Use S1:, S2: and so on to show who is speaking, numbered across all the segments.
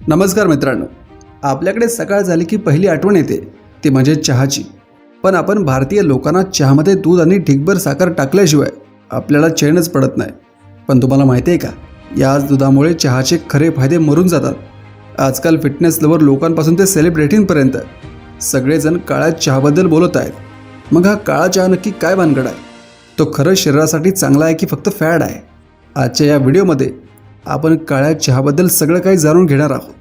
S1: नमस्कार मित्रांनो, आपल्याकडे सकाळ झाली की पहिली आठवण येते ती म्हणजे चहाची। पण आपण भारतीय लोकांना चहामध्ये दूध आणि ढिगभर साखर टाकल्याशिवाय आपल्याला चैनच पडत नाही। पण तुम्हाला माहिती आहे का, याच दुधामुळे चहाचे खरे फायदे मरून जातात। आजकाल फिटनेस लवर लोकांपासून ते सेलिब्रिटींपर्यंत सगळेजण काळ्या चहाबद्दल बोलत आहेत। मग हा काळा चहा नक्की काय भानगड आहे? तो खरं शरीरासाठी चांगला आहे की फक्त फॅड आहे? आजच्या या व्हिडिओमध्ये आपण काळ्या चहाबद्दल सगळं काही जाणून घेणार आहोत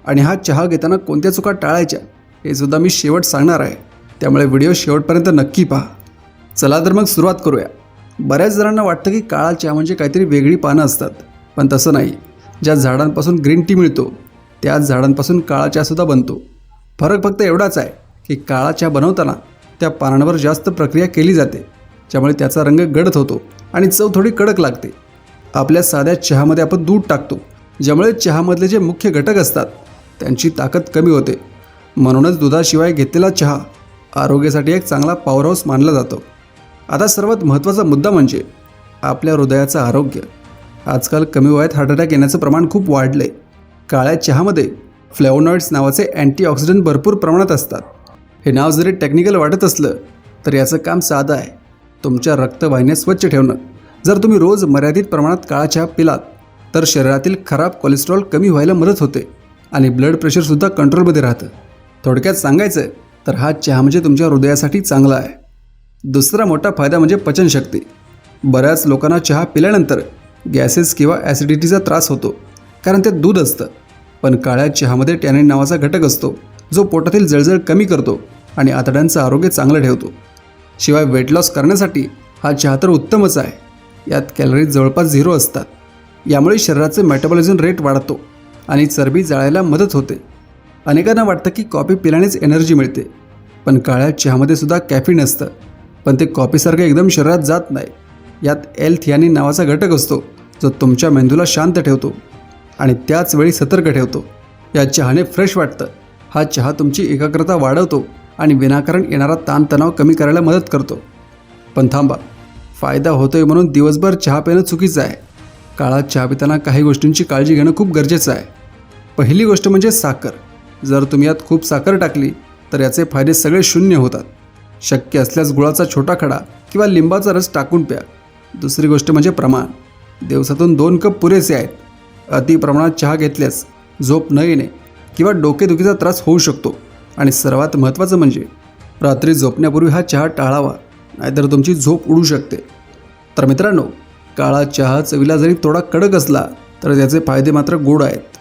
S1: आणि हा चहा घेताना कोणत्या चुका टाळायच्या हे सुद्धा मी शेवट सांगणार आहे। त्यामुळे व्हिडिओ शेवटपर्यंत नक्की पहा। चला तर मग सुरुवात करूया। बऱ्याच जणांना वाटतं की काळा चहा म्हणजे काहीतरी वेगळी पानं असतात, पण तसं नाही। ज्या झाडांपासून ग्रीन टी मिळतो त्याच झाडांपासून काळा चहा सुद्धा बनतो। फरक फक्त एवढाच आहे की काळा चहा बनवताना त्या पानांवर जास्त प्रक्रिया केली जाते, ज्यामुळे त्याचा रंग गडद होतो आणि चव थोडी कडक लागते। आपल्या साध्या चहामध्ये आपण दूध टाकतो, ज्यामुळे चहामधले जे मुख्य घटक असतात त्यांची ताकद कमी होते। म्हणूनच दुधाशिवाय घेतलेला चहा आरोग्यासाठी एक चांगला पॉवर हाऊस मानला जातो। आता सर्वात महत्त्वाचा मुद्दा म्हणजे आपल्या हृदयाचं आरोग्य। आजकाल कमी वयात हार्ट अटॅक येण्याचं प्रमाण खूप वाढलं आहे। काळ्या चहामध्ये फ्लेवोनॉइड्स नावाचे अँटीऑक्सिडंट भरपूर प्रमाणात असतात। हे नाव जरी टेक्निकल वाटत असलं तर याचं काम साधं आहे, तुमच्या रक्तवाहिन्या स्वच्छ ठेवणं। जर तुम्ही रोज मर्यादित प्रमाणात काळा चहा पिलात तर शरीरातील खराब कोलेस्ट्रॉल कमी व्हायला मदत होते आणि ब्लड प्रेशरसुद्धा कंट्रोलमध्ये राहतं। थोडक्यात सांगायचं तर हा चहा म्हणजे तुमच्या हृदयासाठी चांगला आहे। दुसरा मोठा फायदा म्हणजे पचनशक्ती। बऱ्याच लोकांना चहा पिल्यानंतर गॅसेस किंवा ॲसिडिटीचा त्रास होतो, कारण ते दूध असतं। पण काळ्या चहामध्ये टॅनिन नावाचा घटक असतो, जो पोटातील जळजळ कमी करतो आणि आतड्यांचं आरोग्य चांगलं ठेवतो। शिवाय वेट लॉस करण्यासाठी हा चहा तर उत्तमच आहे। यात कॅलरीज जवळपास 0 असतात, यामुळे शरीराचे मेटाबॉलिझम रेट वाढतो आणि चरबी जाळायला मदत होते। अनेकांना वाटतं की कॉफी पिल्यानेच एनर्जी मिळते, पण काळ्या चहामध्ये सुद्धा कॅफीन असतं, पण ते कॉफीसारखं एकदम शरीरात जात नाही। यात एल-थियानिन नावाचा घटक असतो, जो तुमच्या मेंदूला शांत ठेवतो आणि त्याच वेळी सतर्क ठेवतो। या चहाने फ्रेश वाटतं। हा चहा तुमची एकाग्रता वाढवतो आणि विनाकारण येणारा ताणतणाव कमी करायला मदत करतो। पण थांबा, फायदा होतोय म्हणून दिवसभर चहा पिणं चुकीचं आहे। काळा चहा पिताना काही गोष्टींची काळजी घेणं खूप गरजेचं आहे। पहिली गोष्ट म्हणजे साखर। जर तुम्ही यात खूप साखर टाकली तर याचे फायदे सगळे शून्य होतात। शक्य असल्यास गुळाचा छोटा खडा किंवा लिंबाचा रस टाकून प्या। दुसरी गोष्ट म्हणजे प्रमाण। दिवसातून 2 कप पुरेसे आहेत। अति प्रमाणात चहा घेतल्यास झोप न येणे किंवा डोकेदुखीचा त्रास होऊ शकतो। आणि सर्वात महत्त्वाचं म्हणजे रात्री झोपण्यापूर्वी हा चहा टाळावा, नाहीतर तुमची झोप उडू शकते। तर मित्रांनो, काळा चहा चवीला जरी थोडा कडक असला तर त्याचे फायदे मात्र गोड आहेत।